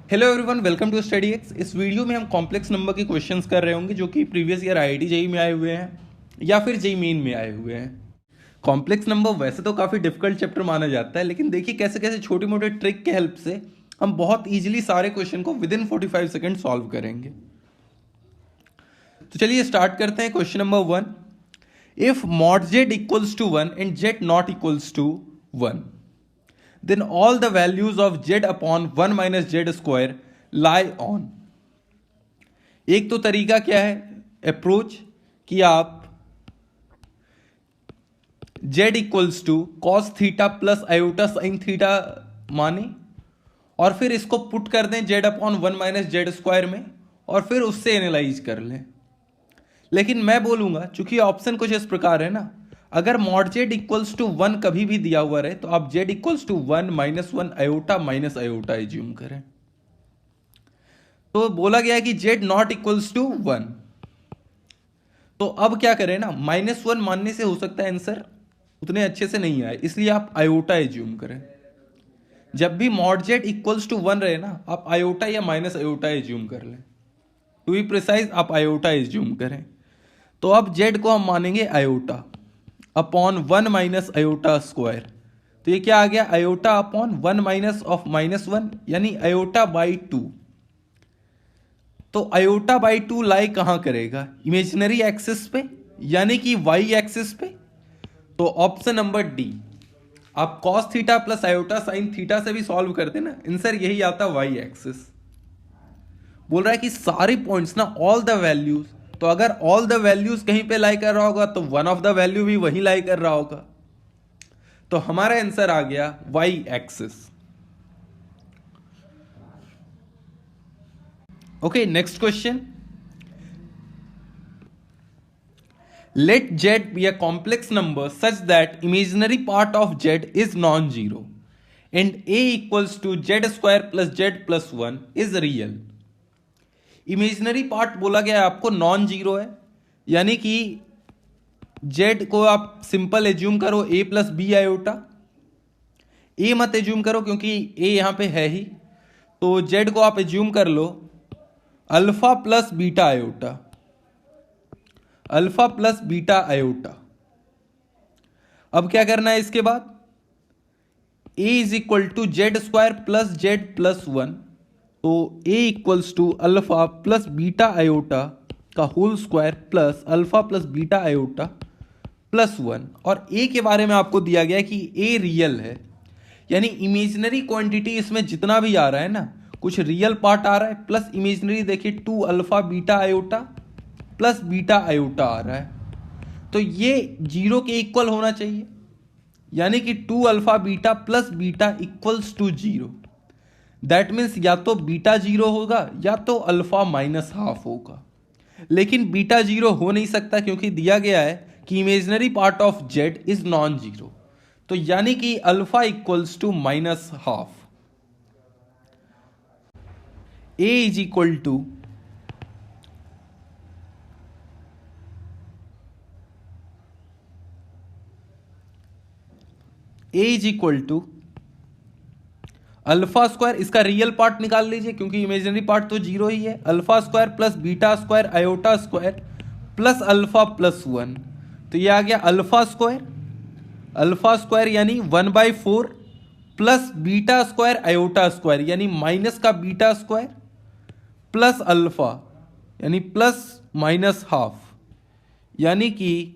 Hello everyone, welcome to study X. इस video में हम कॉम्प्लेक्स नंबर के क्वेश्चंस कर रहे होंगे जो कि प्रीवियस ईयर आईआईटी जेईई में आए हुए हैं या फिर जेईई मेन में आए हुए हैं। कॉम्प्लेक्स नंबर वैसे तो काफ़ी डिफिकल्ट चैप्टर माना जाता है, लेकिन देखिए कैसे कैसे छोटे मोटे ट्रिक के हेल्प से हम बहुत ईजिली सारे क्वेश्चन को विद इन 45 सेकेंड सॉल्व करेंगे। तो चलिए स्टार्ट करते हैं। Question number 1, if mod z equals to 1 and z not equals to 1, then all the values of z upon 1 minus z square lie on। एक तो तरीका क्या है अप्रोच कि आप z equals to cos theta plus iota sine theta माने और फिर इसको पुट कर दें z upon 1 minus z square में और फिर उससे एनालाइज कर लें। लेकिन मैं बोलूंगा चूंकि ऑप्शन कुछ इस प्रकार है ना, अगर मॉड जेड इक्वल्स टू 1 कभी भी दिया हुआ रहे तो आप z equals to 1 minus 1 iota minus iota assume करें। तो बोला गया है कि जेड नॉट इक्वल्स टू 1, तो अब क्या करें ना, -1 मानने से हो सकता है आंसर उतने अच्छे से नहीं आए, इसलिए आप आयोटा एज्यूम करें। जब भी मॉड जेड इक्वल्स टू 1 रहे ना, आप आयोटा या माइनस आयोटा एज्यूम कर लें। टू बी प्रिसाइज आप आयोटा एज्यूम करें। तो अब जेड को हम मानेंगे iota upon 1 minus iota square. तो ये क्या आ गया, आयोटा अपॉन 1 माइनस ऑफ -1 यानी आयोटा बाई 2। तो आयोटा बाई 2 लाई कहां करेगा, इमेजिनरी एक्सिस पे यानी कि वाई एक्सिस पे। तो ऑप्शन नंबर डी, आप cos theta plus iota sine theta से भी सॉल्व करते ना, आंसर यही आता वाई एक्सिस। बोल रहा है कि सारे पॉइंट्स ना, ऑल द वैल्यूज, तो अगर ऑल द वैल्यूज कहीं पे लाई कर रहा होगा तो वन ऑफ द वैल्यू भी वहीं लाई कर रहा होगा। तो हमारा आंसर आ गया y axis. Okay, next question. Let z be a complex number such that imaginary part of z is non zero and a equals to z square plus z plus 1 is real. Imaginary part बोला गया है आपको non zero है, यानी कि Z को आप simple assume करो ए प्लस बी आयोटा। ए मत एज्यूम करो क्योंकि ए यहां पे है ही, तो जेड को आप एज्यूम कर लो alpha plus beta iota, alpha plus beta iota. अब क्या करना है इसके बाद, a is equal to z square plus z plus 1। तो a equals to alpha plus beta iota का whole square plus alpha plus beta iota plus 1। और ए के बारे में आपको दिया गया है कि ए रियल है, यानी इमेजिनरी क्वांटिटी इसमें जितना भी आ रहा है ना, कुछ रियल पार्ट आ रहा है प्लस इमेजिनरी देखिए 2 alpha beta iota plus beta iota आ रहा है। तो ये जीरो के इक्वल होना चाहिए, यानी कि 2 alpha beta plus beta equals to zero. That means या तो बीटा जीरो होगा या तो अल्फा माइनस हाफ होगा, लेकिन बीटा जीरो हो नहीं सकता क्योंकि दिया गया है कि imaginary part of z is non zero. तो यानी कि alpha equals to minus half. A is equal to alpha square, इसका रियल पार्ट निकाल लीजिए क्योंकि इमेजिनरी पार्ट तो जीरो ही है। Alpha square plus beta square iota square plus alpha plus 1। तो ये आ गया अल्फा स्क्वायर, अल्फा स्क्वायर यानी 1/4 plus beta square iota square यानी माइनस का बीटा स्क्वायर प्लस अल्फा यानी प्लस माइनस हाफ, यानी कि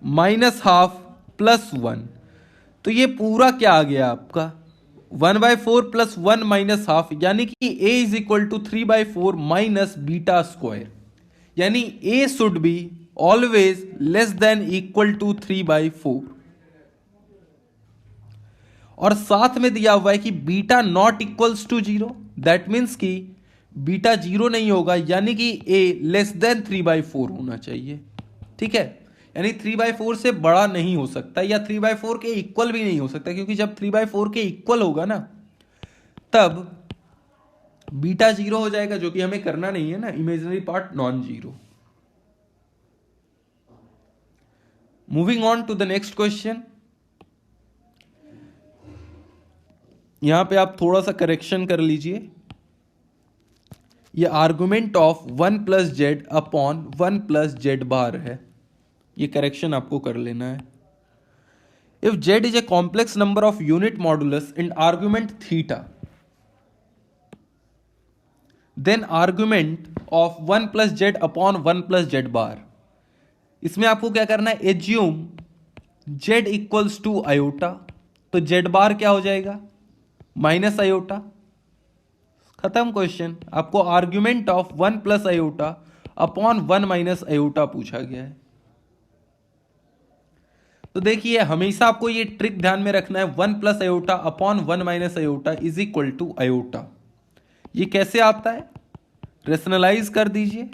माइनस हाफ प्लस 1। तो ये पूरा क्या आ गया आपका 1/4 प्लस 1 माइनस हाफ, यानी कि a is equal to 3/4 minus beta square, यानी a should be always less than equal to 3/4। और साथ में दिया हुआ है कि beta not equals to zero, that means कि बीटा जीरो नहीं होगा, यानी कि a लेस देन 3/4 होना चाहिए। ठीक है, यानी 3/4 से बड़ा नहीं हो सकता या 3/4 के इक्वल भी नहीं हो सकता, क्योंकि जब 3/4 के इक्वल होगा ना तब बीटा जीरो हो जाएगा, जो कि हमें करना नहीं है ना, imaginary part non zero. Moving on to the next question. यहां पे आप थोड़ा सा करेक्शन कर लीजिए, ये argument of 1 plus z upon 1 plus z bar है, ये करेक्शन आपको कर लेना है। If z is a complex number of unit modulus and argument theta, then argument of 1 plus z upon 1 plus z bar. इसमें आपको क्या करना है, assume Z equals to iota, तो जेड बार क्या हो जाएगा, माइनस आयोटा। खत्म क्वेश्चन। आपको argument of 1 plus iota upon 1 minus iota पूछा गया है। तो देखिए हमेशा आपको ये ट्रिक ध्यान में रखना है, 1 plus iota upon 1 minus iota is equal to iota. ये कैसे आता है, रेशनलाइज कर दीजिए,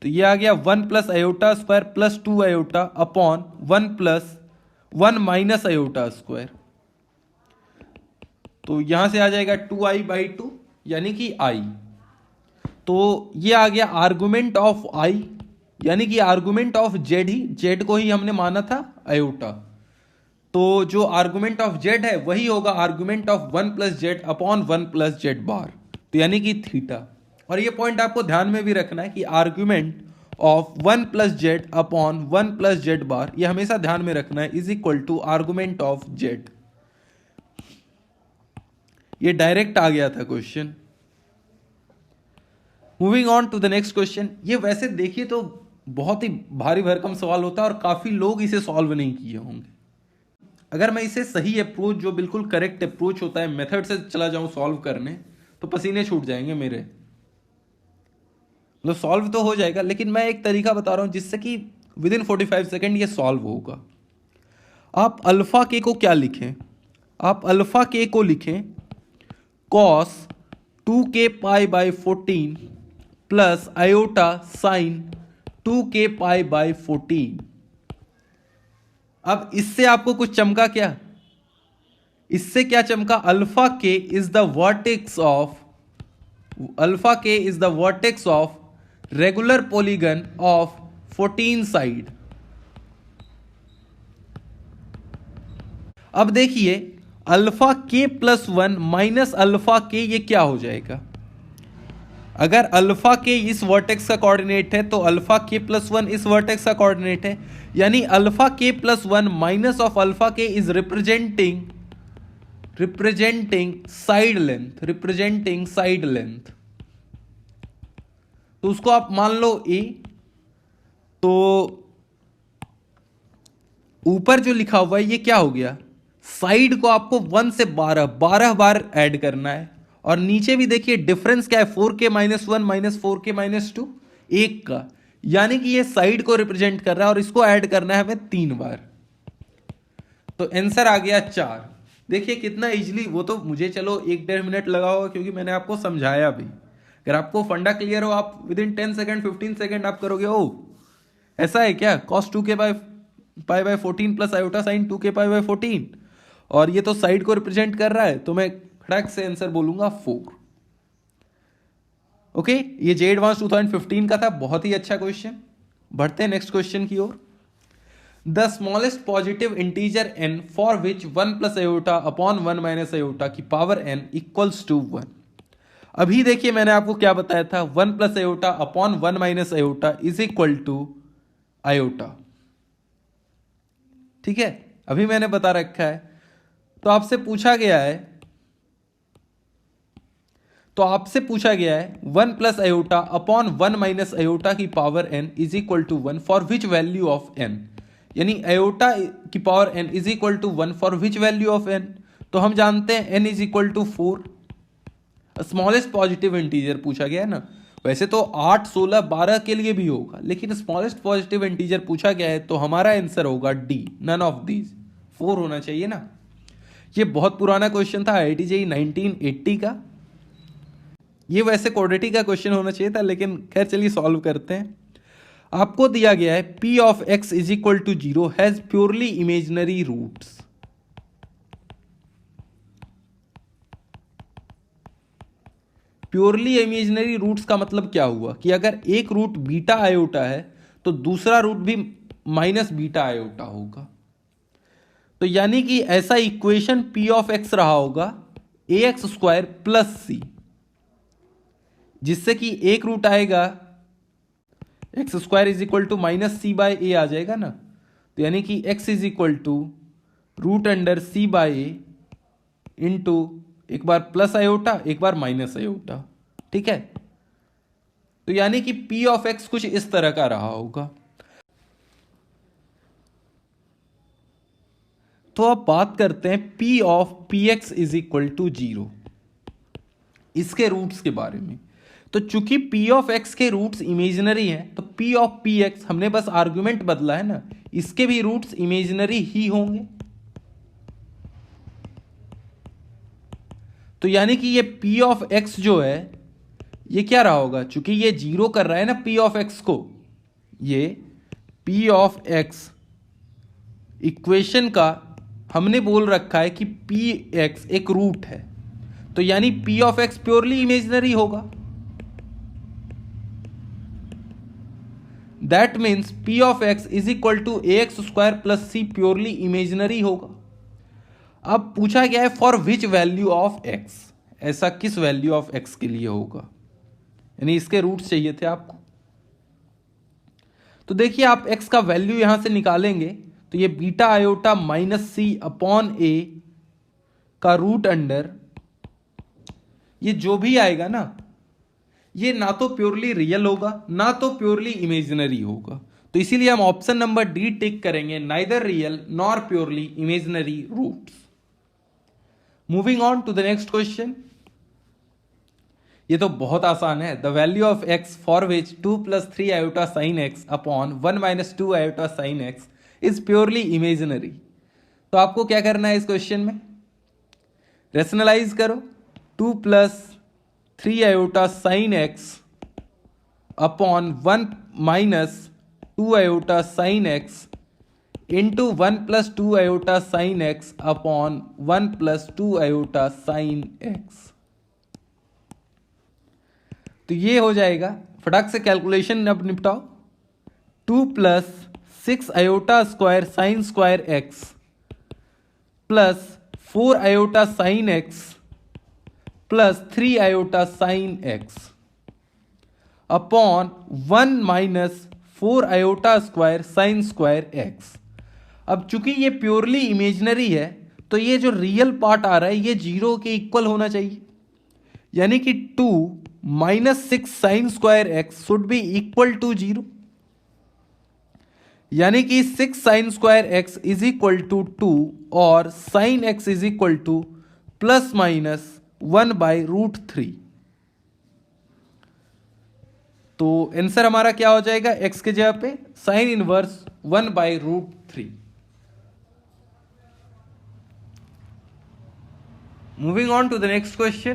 तो ये आ गया 1 plus iota square plus 2 iota upon 1 plus 1 minus iota square. तो यहां से आ जाएगा 2i/2 यानी कि i। तो ये आ गया आर्गुमेंट ऑफ i, यानी कि argument of Z he, Z को ही हमने माना था आयोटा, तो जो आर्गुमेंट ऑफ जेड है वही होगा argument of 1 plus z upon 1 plus z bar, तो यानी कि थीटा। और ये पॉइंट आपको ध्यान में भी रखना है कि argument of 1 plus z upon 1 plus z bar, ये हमेशा ध्यान में रखना है, is equal to argument of z. ये डायरेक्ट आ गया था क्वेश्चन। Moving on to the next question. ये वैसे देखिए तो बहुत ही भारी भरकम सवाल होता है और काफी लोग इसे सॉल्व नहीं किए होंगे। अगर मैं इसे सही अप्रोच, जो बिल्कुल करेक्ट अप्रोच होता है, मेथड से चला जाऊं सॉल्व करने, तो पसीने छूट जाएंगे मेरे। मतलब सॉल्व तो हो जाएगा, लेकिन मैं एक तरीका बता रहा हूं जिससे कि विद इन 45 सेकेंड ये सॉल्व होगा। आप अल्फा के को क्या लिखें, आप अल्फा के को लिखें cos 2k pi by 14 plus iota sign 2k pi by 14। अब इससे आपको कुछ चमका क्या, इससे क्या चमका, अल्फा के is the vertex of, alpha के is the vertex of regular polygon of 14 side. अब देखिए अल्फा के प्लस 1 माइनस अल्फा के, ये क्या हो जाएगा, अगर अल्फा के इस वर्टेक्स का कोऑर्डिनेट है तो अल्फा के प्लस 1 इस वर्टेक्स का कोऑर्डिनेट है, यानी अल्फा के प्लस 1 माइनस ऑफ अल्फा के is representing side length, representing side length. तो उसको आप मान लो ए, तो ऊपर जो लिखा हुआ है ये क्या हो गया, साइड को आपको 1 से 12 बार ऐड करना है, और नीचे भी देखिए डिफरेंस क्या है, 4k minus 1 minus 4k minus 2, 1 का, यानी कि ये साइड को रिप्रेजेंट कर रहा है और इसको ऐड करना है हमें 3 बार। तो आंसर आ गया 4। देखिए कितना इजीली, वो तो मुझे चलो 1-1.5 मिनट लगा होगा क्योंकि मैंने आपको समझाया भी। अगर आपको फंडा क्लियर हो, आप विद इन 10 सेकेंड 15 सेकेंड आप करोगे, ओ ऐसा है क्या, cos 2k pi by 14 plus iota sign 2k pi by 14, और ये तो साइड को रिप्रेजेंट कर रहा है, तो मैं खड़क से आंसर बोलूंगा 4। ओके, ये जे एडवांस 2015 का था, बहुत ही अच्छा क्वेश्चन। बढ़ते हैं नेक्स्ट क्वेश्चन की ओर। The smallest positive integer n for which 1 plus iota upon 1 minus iota की पावर n इक्वल्स टू 1। अभी देखिए मैंने आपको क्या बताया था, 1 plus iota upon 1 minus iota is equal to iota, ठीक है, अभी मैंने बता रखा है। तो आपसे पूछा गया है 1 plus iota upon 1 minus iota की power n is equal to 1 for which value of n, यानी आयोटा की power n is equal to 1 for which value of n। तो हम जानते हैं n is equal to 4, smallest positive integer पूछा गया है ना। वैसे तो 8, 16, 12 के लिए भी होगा, लेकिन स्मॉलेस्ट पॉजिटिव इंटीजर पूछा गया है, तो हमारा आंसर होगा डी, नन ऑफ दीज, 4 होना चाहिए ना। ये बहुत पुराना क्वेश्चन था, IIT JEE 1980 का। ये वैसे क्वाड्रेटिक का क्वेश्चन होना चाहिए था, लेकिन खैर चलिए सॉल्व करते हैं। आपको दिया गया है p of x is equal to 0 has purely imaginary roots. Purely imaginary roots का मतलब क्या हुआ कि अगर एक रूट बीटा आयोटा है तो दूसरा रूट भी माइनस बीटा आयोटा होगा। तो यानी कि ऐसा इक्वेशन पी ऑफ एक्स रहा होगा a x square plus c, जिससे कि एक रूट आएगा x square is equal to minus c by a आ जाएगा ना, तो यानी कि x is equal to root under c by a into एक बार प्लस आयोटा एक बार माइनस आयोटा। ठीक है, तो यानी कि पी ऑफ एक्स कुछ इस तरह का रहा होगा। तो अब बात करते हैं p of p x is equal to 0, इसके रूट्स के बारे में। तो चूंकि पी ऑफ एक्स के रूट्स इमेजिनरी हैं, तो पी ऑफ पी एक्स हमने बस आर्गुमेंट बदला है ना, इसके भी रूट्स इमेजिनरी ही होंगे। तो यानी कि ये पी ऑफ एक्स जो है ये क्या रहा होगा, चूंकि ये 0 कर रहा है ना पी ऑफ एक्स को, ये पी ऑफ एक्स इक्वेशन का हमने बोल रखा है कि पी एक्स एक रूट है, तो यानी P of x purely imaginary होगा। That means P of x is equal to a x square plus c purely imaginary होगा। अब पूछा गया है for which value of x, ऐसा किस वैल्यू ऑफ एक्स के लिए होगा, यानी इसके रूट्स चाहिए थे आपको। तो देखिए आप एक्स का वैल्यू यहां से निकालेंगे तो ये बीटा आयोटा माइनस सी अपॉन ए का रूट अंडर, ये जो भी आएगा ना, ये ना तो प्योरली रियल होगा ना तो प्योरली इमेजिनरी होगा, तो इसीलिए हम ऑप्शन नंबर डी टिक करेंगे, neither real nor purely imaginary roots. Moving on to the next question. ये तो बहुत आसान है। The value of x for which 2 + 3 iota sine x upon 1 - 2 iota sine x is purely imaginary. तो आपको क्या करना है इस क्वेश्चन में, रेशनलाइज करो। 2 + 3 iota sine x upon 1 - 2 iota sine x into 1 + 2 iota sine x upon 1 + 2 iota sine x. तो ये हो जाएगा, फटाक से कैलकुलेशन अब निपटाओ। 2 + 6 iota square sine square x plus 4 iota sine x plus 3 iota sine x upon 1 - 4 iota square sine square x. अब चूंकि ये प्योरली इमेजिनरी है, तो ये जो रियल पार्ट आ रहा है ये 0 के इक्वल होना चाहिए, यानी कि 2 - 6 sine square x should be equal to 0, यानी कि 6 sine square x is equal to 2 और sine x is equal to ±1/√3। तो आंसर हमारा क्या हो जाएगा, एक्स के जगह पे sine inverse 1/√3। Moving on to the next question.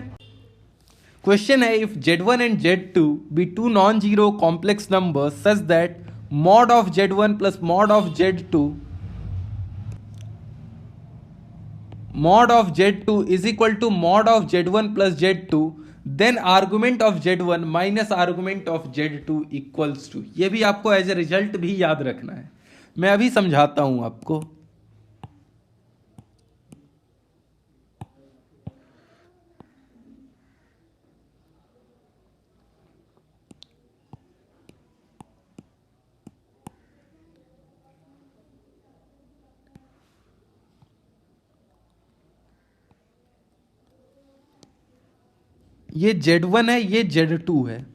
Question है, if Z1 and Z2 be two non-zero complex numbers such that mod of Z1 plus mod of Z2 is equal to mod of Z1 plus Z2, then argument of Z1 minus argument of Z2 equals to। ये भी आपको as a result भी याद रखना है, मैं अभी समझाता हूं आपको। ये Z1 है, ये Z2 है।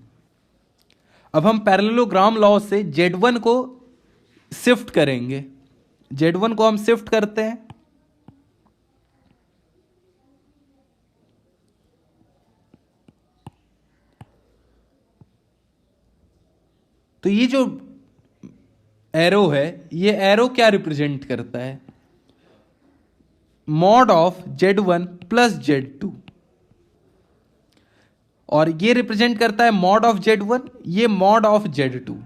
अब हम पैरेललोग्राम लॉ से Z1 को शिफ्ट करेंगे। Z1 को हम शिफ्ट करते हैं, तो ये जो एरो है, ये एरो क्या रिप्रेजेंट करता है, mod of Z1 plus Z2, और ये रिप्रेजेंट करता है मॉड ऑफ Z1, ये मॉड ऑफ Z2।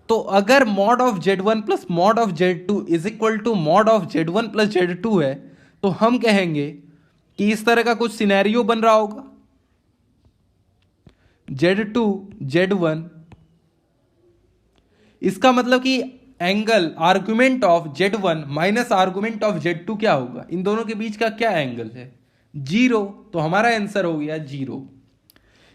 तो अगर mod of Z1 plus mod of Z2 is equal to mod of Z1 plus Z2 है, तो हम कहेंगे कि इस तरह का कुछ सिनेरियो बन रहा होगा, Z2 Z1। इसका मतलब कि angle argument of Z1 minus argument of Z2 क्या होगा? इन दोनों के बीच का क्या एंगल है? 0। तो हमारा आंसर हो गया 0।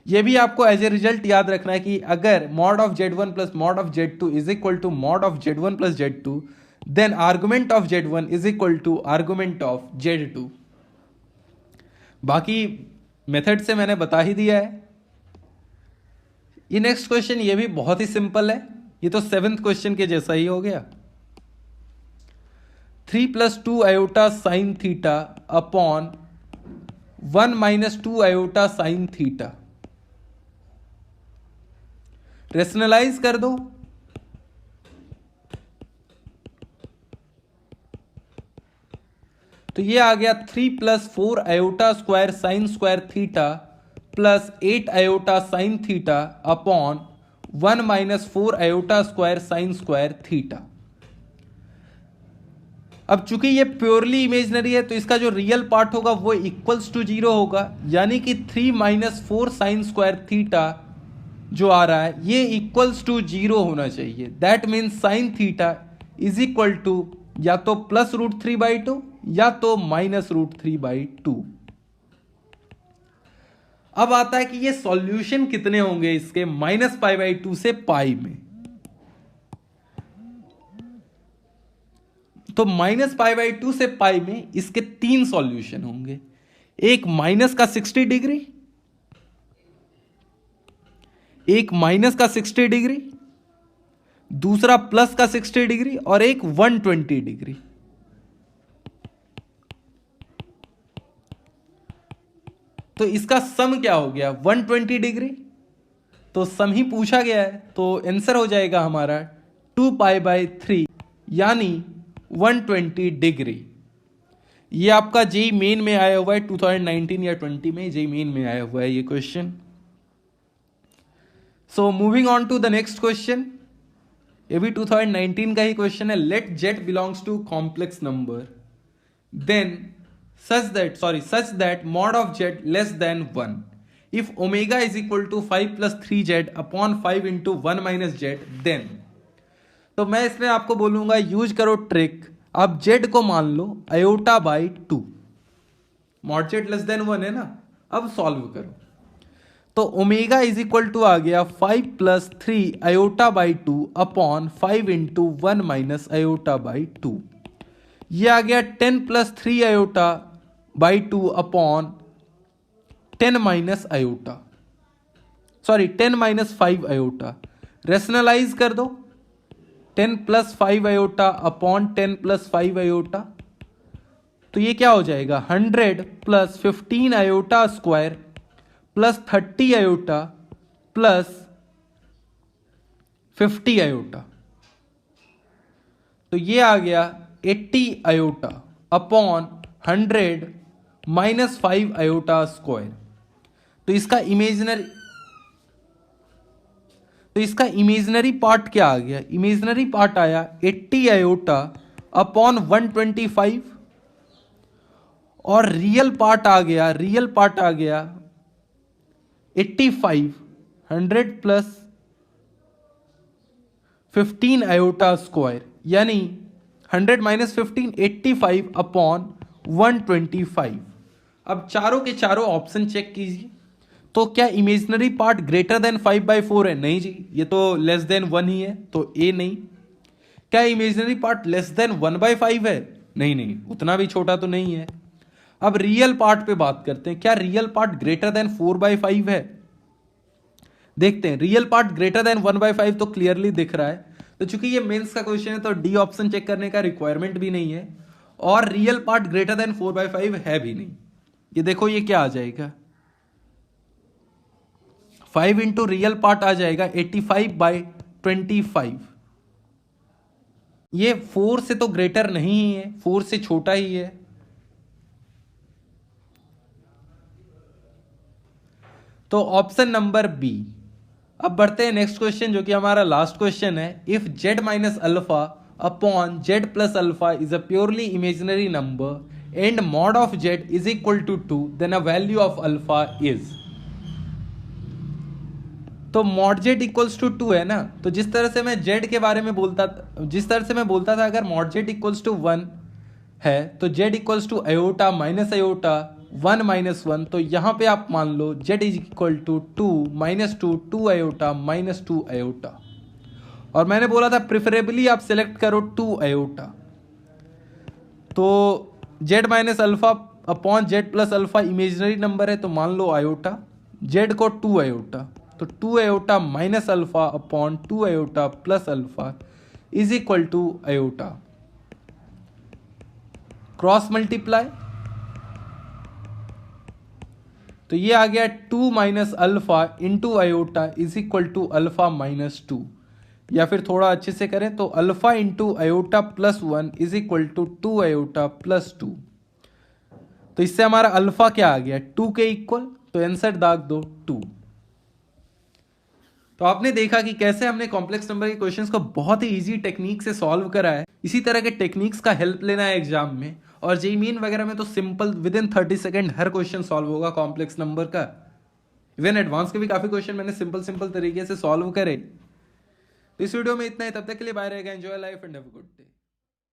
ये भी आपको एज ए रिजल्ट याद रखना है कि अगर mod of Z1 plus mod of Z2 is equal to mod of Z1 plus Z2, then argument of Z1 is equal to argument of Z2। बाकी मेथड से मैंने बता ही दिया है। ये नेक्स्ट क्वेश्चन ये भी बहुत ही सिंपल है, ये तो 7th क्वेश्चन के जैसा ही हो गया। 3 + 2 iota sine theta upon 1 - 2 iota sine theta, rationalise कर दो। तो ये आ गया 3 + 4 iota square sine square theta plus 8 iota sine theta upon 1 - 4 iota square sine square theta. अब चूंकि ये प्योरली इमेजनरी है तो इसका जो रियल पार्ट होगा वो इक्वल्स टू 0 होगा, यानी कि 3 - 4 साइन स्क्वायर थीटा जो आ रहा है ये इक्वल्स टू 0 होना चाहिए। That means sine theta is equal to या तो +√3/2 या तो -√3/2। अब आता है कि ये सॉल्यूशन कितने होंगे इसके -π/2 से पाई में। तो -π/2 से पाई में इसके 3 सॉल्यूशन होंगे। एक माइनस का 60 डिग्री, एक माइनस का 60 डिग्री, दूसरा प्लस का 60 डिग्री और एक 120 डिग्री। तो इसका सम क्या हो गया? 120 डिग्री। तो सम ही पूछा गया है तो आंसर हो जाएगा हमारा 2π/3 यानी 120 डिग्री। ये आपका जेई मेन में आया हुआ है 2019 या 20 में जेई मेन में आया हुआ है ये question. So moving on to the next question, ये भी 2019 का ही क्वेश्चन है। Let z belongs to complex number then such that mod of z less than 1 if omega is equal to 5 + 3z upon 5 into 1 - z then। तो मैं इसमें आपको बोलूंगा यूज करो ट्रिक। आप z को मान लो i/2, mod z less than 1 है ना। अब सॉल्व करो तो ओमेगा इज इक्वल टू आ गया 5 + 3 i/2 अपॉन 5 into 1 - i/2। ये आ गया 10 + 3 i/2 upon 10 - i/, sorry 10 - 5 i/। Rationalise कर दो 10 + 5 i/, अपॉन 10 + 5 i/। तो ये क्या हो जाएगा 100 + 15 i/2 plus 30 i/, plus 50 i/। तो ये आ गया 80 i/, अपॉन 100 - 5 i/²। तो इसका इमेजनरी पार्ट क्या आ गया? इमेजनरी पार्ट आया 80 i/, अपॉन 125 और रियल पार्ट आ गया 85, 100 + 15 i/², यानी 100 - 15 85 अपॉन 125। अब चारों के चारों ऑप्शन चेक कीजिए। तो क्या इमेजनरी पार्ट ग्रेटर देन 5/4 है? नहीं जी, ये तो लेस देन 1 ही है, तो ए नहीं। क्या इमेजनरी पार्ट लेस देन 1/5 है? नहीं, उतना भी छोटा तो नहीं है। अब रियल पार्ट पे बात करते हैं। क्या रियल पार्ट ग्रेटर देन 4/5 है? देखते हैं। रियल पार्ट ग्रेटर देन 1/5 तो क्लियरली दिख रहा है। तो चूंकि ये मेंस का क्वेश्चन है तो डी ऑप्शन चेक करने का रिक्वायरमेंट भी नहीं है, और रियल पार्ट ग्रेटर देन 4/5 है भी नहीं। ये देखो ये क्या आ जाएगा, 5 इंटू रियल पार्ट आ जाएगा 85/25। ये 4 से तो ग्रेटर नहीं ही है, 4 से छोटा ही है। तो ऑप्शन नंबर बी। अब बढ़ते हैं नेक्स्ट क्वेश्चन जो कि हमारा लास्ट क्वेश्चन है। If z - alpha upon z + alpha is a purely imaginary number and mod of z is equal to 2 then a value of alpha is. तो mod z equals to 2 है ना, तो जिस तरह से मैं जेड के बारे में बोलता था अगर मॉड जेड इक्वल्स टू 1 है तो z equals to iota minus iota 1 minus 1, तो यहाँ पे आप मान लो z is equal to 2 minus 2 2 iota minus 2 iota, और मैंने बोला था प्रिफरेबली आप सिलेक्ट करो 2 अयोटा। तो Z minus alpha upon Z plus alpha imaginary number है तो मान लो अयोटा, जेड को 2 अयोटा, तो 2 iota minus alpha upon 2 iota plus alpha is equal to iota. Cross multiply तो ये आ गया 2 माइनस alpha into iota is equal to alpha minus 2, या फिर थोड़ा अच्छे से करें तो alpha into iota plus 1 is equal to 2 iota plus 2। तो इससे हमारा अल्फा क्या आ गया 2 के इक्वल, तो आंसर दाग दो 2। तो आपने देखा कि कैसे हमने कॉम्प्लेक्स नंबर के क्वेश्चंस को बहुत ही इजी टेक्निक से सॉल्व करा है। इसी तरह के टेक्निक्स का हेल्प लेना है एग्जाम में, और जेईई मेन वगैरह में तो simple with in 30 second her question solve होगा कॉम्प्लेक्स नंबर का। इवन एडवांस के भी काफी क्वेश्चन मैंने सिंपल तरीके से सॉल्व करे। तो इस वीडियो में इतना ही, तब तक के लिए बाय रहेगा, enjoy life and have a good day.